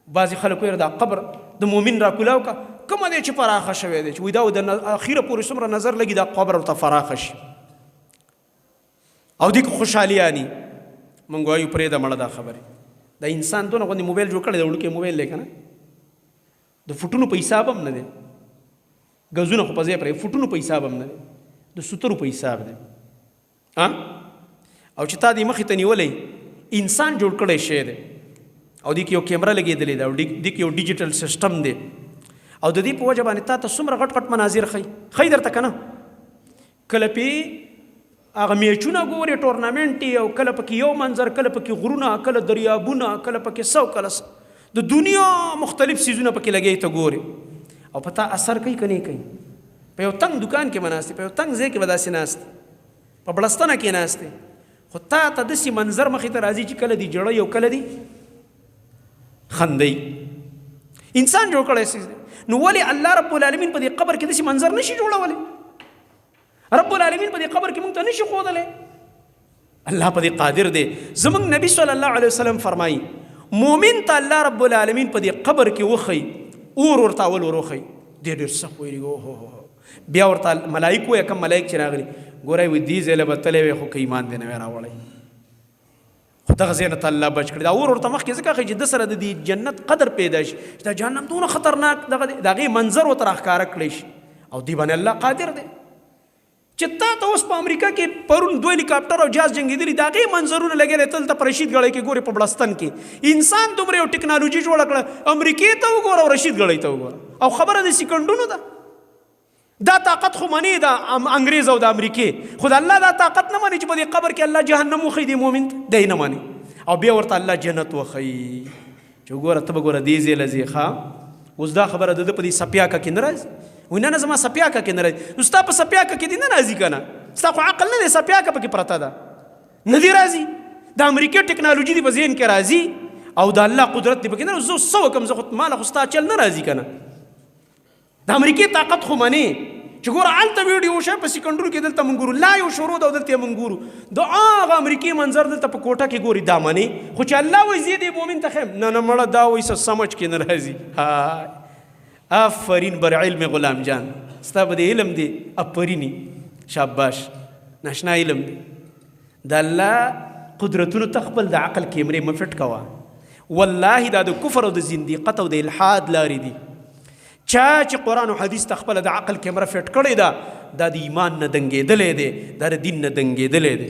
بعضې خلک وایي دا قبر د مؤمن راکولاو کا کومه دی چې پراخه شوی دی چې وایي دا د اخیره پورې څومره نظر لګي دا قبر ورته فراخه شي او دې کې خوشحالیاني موږ وایو پرېږده مړه دا خبرې دا انسان دونه غوندې موبایل جوړ کړی دی وړوکی موبایل دی که نه د فوټونو په حساب هم نه دی ګزونه خو په ځای پرې فوټونو په حساب هم نه دی د سترو په حساب دی او چې تا دې مخې ته نیولی انسان جوړ کړی شی دی او دې کې یو کیمره لګېدلې ده او دې کې یو ډیجیټل سیسټم دی او د دې په وجه باندې تا ته څومره غټ غټ مناظر ښي درته که نه کله پې هغه میچونه ګورې ټورنامنټ او کله پکې یو منظر کله پکې غرونه کله دریابونه کله پکې سو کله د دنیا مختلف سیزونه پکې لګی ته ګورې او په تا اثر کوي که نه کوي په یو تنګ دکان کې به ناستې په یو تنګ ځای کې به داسې ناستې په بړستنه کې ناستې خو تا ته داسې منظر مخې ته راځي چې کله دی جړی او کله دی خندی انسان جوړ کړی سیز دی نو ولې الله رب العالمین په دې قبر کې داسې منظر نشي جوړولی رب العالمین په دې قبر کې موږ ته نشي ښودلی الله په دې قادر دی زموږ نبی صلی الله علیه وسلم فرمایي مؤمن ته الله رب العالمین په دې قبر کې وښي اور ورته اول ور وښي دی ډېر سخت ویلي بیا ورته ملایک وایي کم ملایک چې راغلي ګورئ وایي دې ځای له به تللی وی خو که ایمان دې نه وی راوړی خو دغه ځای نه ته الله بچ کړي دا اور ورته مخکې ځکه ښایي چې ده سره د دې جنت قدر پیدا شي چې دا جهنم دونه خطرناک دغه دی د هغې منظر ورته راښکاره کړی شي او دې باندې الله قادر دی چې تا ته اوس په امریکا کې پرون 2 هلیکاپټر او جهاز جنګېدلي د هغې منظرونه لګېدلی تل ته په رشید ګړی کې ګورې په بړستن کې انسان دومره یو ټکنالوژي جوړه کړه امریکې ته وګوره او رشید ګړی ته وګوره او خبره د سیکنډونو ده دا طاقت خو منې ده انګریز او د امریکې خو د الله دا طاقت نه مني چې په دې قبر کې الله جهنم وښیي دې مؤمن ته دی نه مني او بیا ورته الله جنت وښیي چې وګوره ته به ګوره دې ځای له ځې ښه اوس دا خبره د ده په دې سپیاکه کې نه راځي وایي نه زما سپیاکه کې نه راځي نو ستا په سپیاکه کې دې نه راځي که نه ستا خو عقل نه دی سپیاکه پکې پرته ده نه دې راځي د امریکې ټکنالوژي دې په ذهن کې راځي او د الله قدرت دې پکې نه زه څه وکړم زه خو ماله خو ستا چل نه راځي که نه د امریکې طاقت خو منې چې ګوره هلته ویډیو وشه په سیکنډونو کې دلته مونږ ګورو لا یو شروع ده او دلته یې مونږ ګورو د هغه امریکې منظر دلته په کوټه کې ګوري دا منې خو چې الله وایي زه دې مؤمن ته ښیم نه مړه دا وایي څه سمجھ کې نه راځي آفرین بر علم غلام جان ستا به د علم دی آفریني شاباش ناشنا علم دی د الله قدرتونو ته خپل د عقل کیمرې مه فټ کوه والله دا د کفر او د زندیقت او د الحاد لارې دي چا چې قرآن او حدیث ته خپله د عقل کیمره فټ کړې ده دا د ایمان نه دنګېدلی دی دا د دین نه دنګېدلی دی